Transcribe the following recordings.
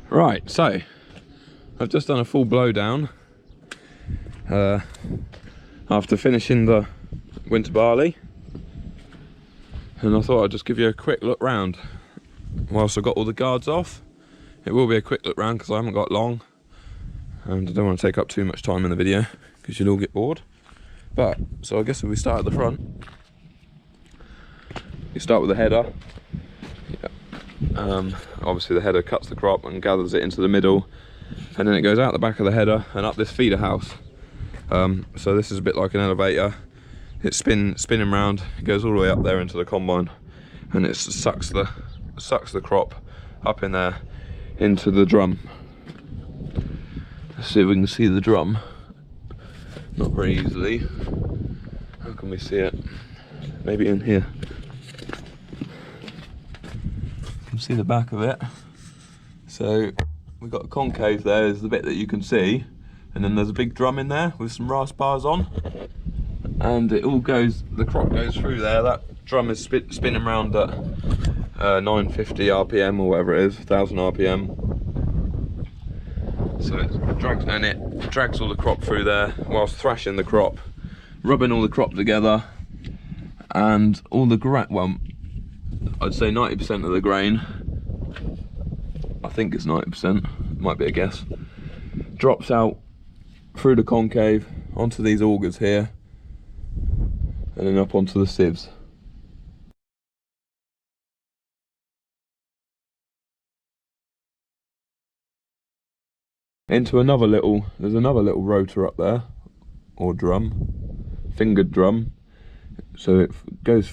Right, so I've just done a full blowdown after finishing the winter barley, and I thought I'd just give you a quick look round whilst I got all the guards off. It will be a quick look round because I haven't got long and I don't want to take up too much time in the video because you'll all get bored. But so I guess if we start at the front, you start with the header. Obviously the header cuts the crop and gathers it into the middle, and then it goes out the back of the header and up this feeder house. So this is a bit like an elevator. It's spinning round, it goes all the way up there into the combine, and it sucks the crop up in there into the drum. Let's see if we can see the drum. Not very easily. How can we see it? Maybe in here. You can see the back of it. So we've got a concave there, is the bit that you can see, and then there's a big drum in there with some brass bars on, and it all goes, the crop goes through there. That drum is spinning around at 950 RPM or whatever it is, 1000 RPM. So it drags all the crop through there whilst thrashing the crop, rubbing all the crop together, and all the grain, well, I'd say 90% of the grain, I think it's 90%, might be a guess, drops out through the concave onto these augers here, and then up onto the sieves. Into another little, there's another little rotor up there, or drum, fingered drum, so it goes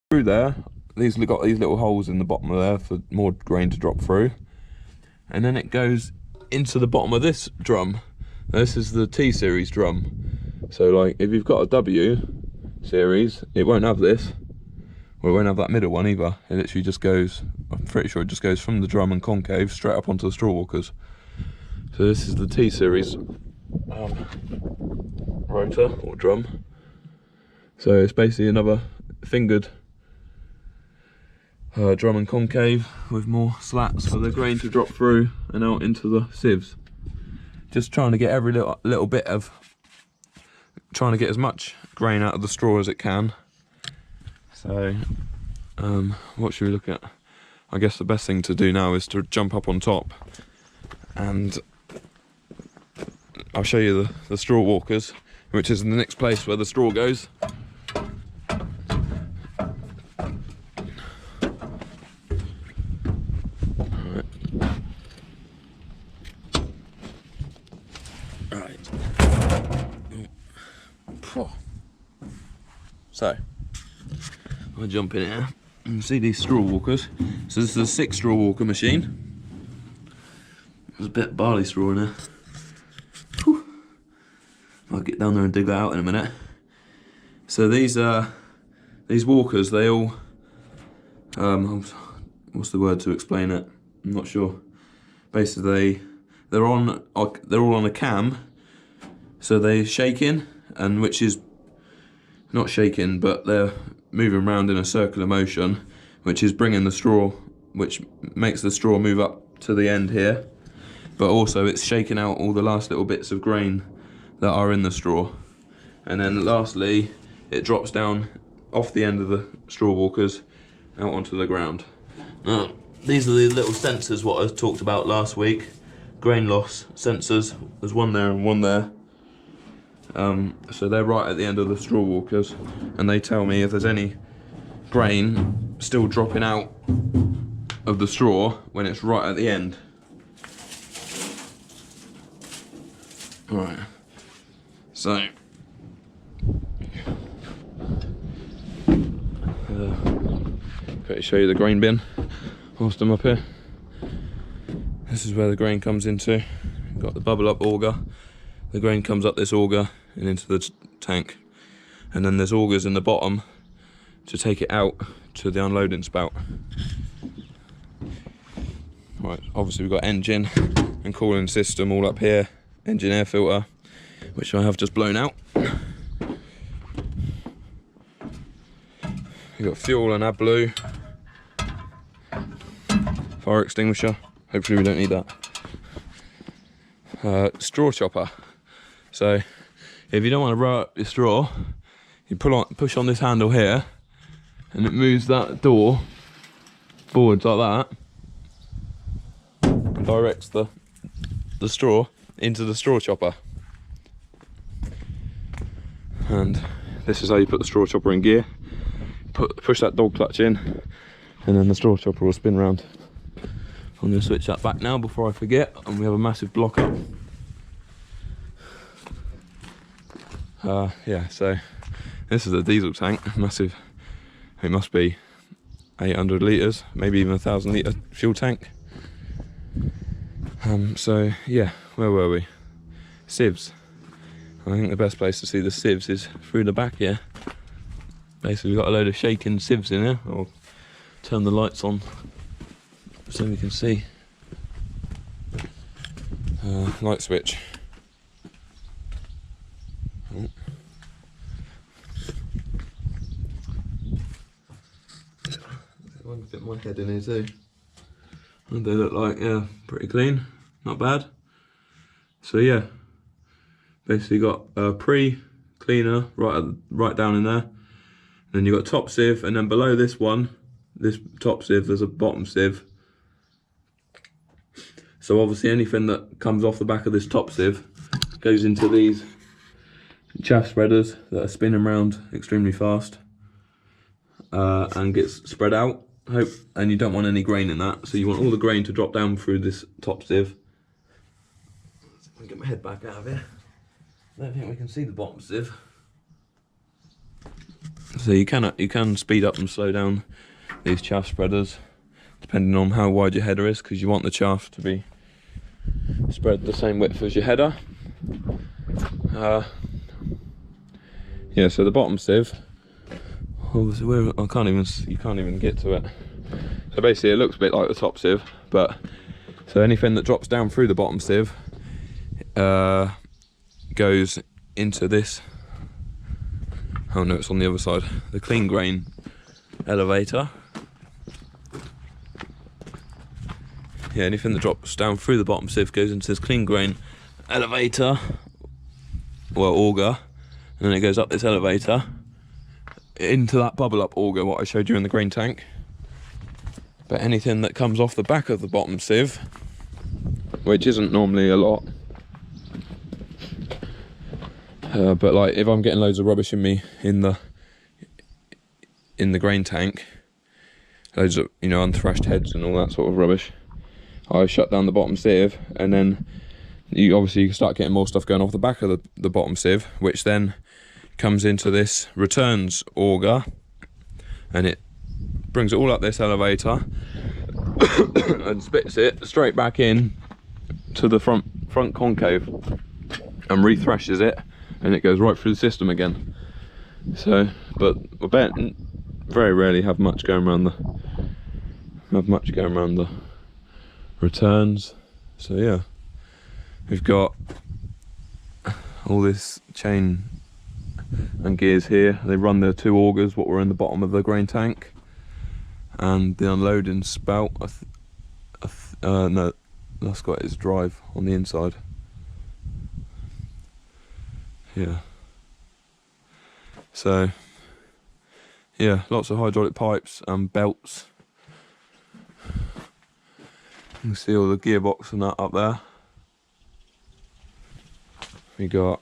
through there. These got these little holes in the bottom of there for more grain to drop through, and then it goes into the bottom of this drum. Now, this is the T series drum, so like if you've got a W series, it won't have this. Well, it won't have that middle one either. It literally just goes, I'm pretty sure it just goes from the drum and concave straight up onto the straw walkers. So this is the T series rotor or drum. So it's basically another fingered drum and concave with more slats for the grain to drop through and out into the sieves. Just trying to get every little bit of, trying to get as much grain out of the straw as it can. So, what should we look at? I guess the best thing to do now is to jump up on top, and I'll show you the straw walkers, which is the next place where the straw goes. So, I'll jump in here and see these straw walkers. So this is a 6 straw walker machine. There's a bit of barley straw in there. Whew. I'll get down there and dig that out in a minute. So these walkers, they all, what's the word to explain it? I'm not sure. Basically, they're all on a cam, so they're shaking, and which is not shaking, but they're moving around in a circular motion, which is bringing the straw, which makes the straw move up to the end here, but also it's shaking out all the last little bits of grain that are in the straw. And then lastly, it drops down off the end of the straw walkers out onto the ground. Now, these are the little sensors what I talked about last week, grain loss sensors. There's one there and one there. So they're right at the end of the straw walkers, and they tell me if there's any grain still dropping out of the straw when it's right at the end. Right, so quickly show you the grain bin whilst I'm up here. This is where the grain comes into. Got the bubble up auger. The grain comes up this auger and into the tank, and then there's augers in the bottom to take it out to the unloading spout. Right, obviously we've got engine and cooling system all up here, engine air filter, which I have just blown out. You've got fuel and AdBlue. Fire extinguisher. Hopefully we don't need that. Straw chopper. So if you don't want to roll up your straw, you push on this handle here, and it moves that door forwards like that, and directs the straw into the straw chopper. And this is how you put the straw chopper in gear. Push that dog clutch in, and then the straw chopper will spin round. I'm going to switch that back now before I forget, and we have a massive block up. Yeah, so this is a diesel tank, massive. It must be 800 litres, maybe even 1,000 litre fuel tank. So yeah, where were we? Sieves. I think the best place to see the sieves is through the back here. Basically we've got a load of shaking sieves in here. I'll turn the lights on so we can see. Light switch. Oh. I can fit my head in here too. And they look like, yeah, pretty clean, not bad. So yeah, basically got a pre-cleaner right down in there. Then you've got top sieve, and then below this one, this top sieve, there's a bottom sieve. So obviously anything that comes off the back of this top sieve goes into these chaff spreaders that are spinning around extremely fast and gets spread out. And you don't want any grain in that, so you want all the grain to drop down through this top sieve. Let me get my head back out of here. I don't think we can see the bottom sieve. So you can speed up and slow down these chaff spreaders depending on how wide your header is, because you want the chaff to be spread the same width as your header. Yeah, so the bottom sieve, obviously you can't even get to it. So basically it looks a bit like the top sieve, but so anything that drops down through the bottom sieve goes into this. Oh no, it's on the other side. The clean grain elevator. Yeah, anything that drops down through the bottom sieve goes into this clean grain elevator, well, auger, and then it goes up this elevator into that bubble up auger what I showed you in the grain tank. But anything that comes off the back of the bottom sieve, which isn't normally a lot, but like if I'm getting loads of rubbish in the grain tank, loads of, you know, unthrashed heads and all that sort of rubbish, I shut down the bottom sieve, and then you can start getting more stuff going off the back of the bottom sieve, which then comes into this returns auger, and it brings it all up this elevator and spits it straight back in to the front concave and rethrashes it, and it goes right through the system again. So, but I bet very rarely have much going around the returns. So yeah, we've got all this chain and gears here. They run the two augers what were in the bottom of the grain tank, and the unloading spout, no, that's got its drive on the inside. Yeah, so yeah, lots of hydraulic pipes and belts. You can see all the gearbox and that up there. We got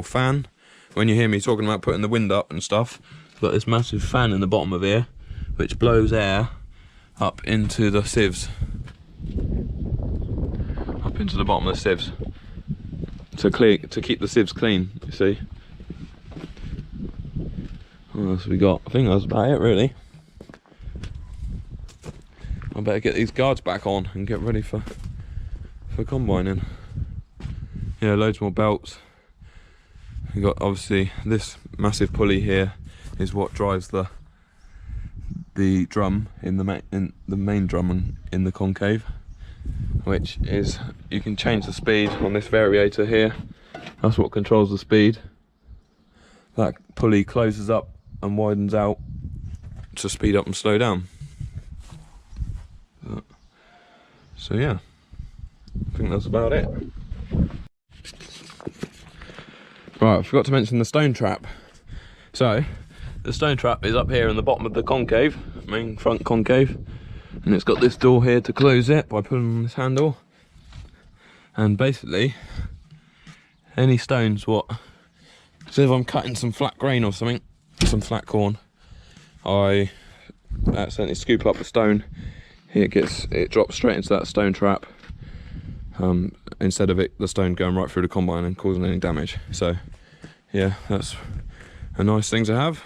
fan. When you hear me talking about putting the wind up and stuff, we've got this massive fan in the bottom of here which blows air up into the sieves, up into the bottom of the sieves to keep the sieves clean, you see. What else we got? I think that's about it really. I better get these guards back on and get ready for combining. Yeah, loads more belts. We got obviously this massive pulley here is what drives the drum in the main drum in the concave, which is, you can change the speed on this variator here. That's what controls the speed. That pulley closes up and widens out to speed up and slow down. So yeah, I think that's about it. Right, I forgot to mention the stone trap. So the stone trap is up here in the bottom of the concave, main front concave, and it's got this door here to close it by pulling on this handle. And basically, any stones so if I'm cutting some flat grain or something, some flat corn, I accidentally scoop up the stone, it drops straight into that stone trap, instead of the stone going right through the combine and causing any damage. So yeah, that's a nice thing to have.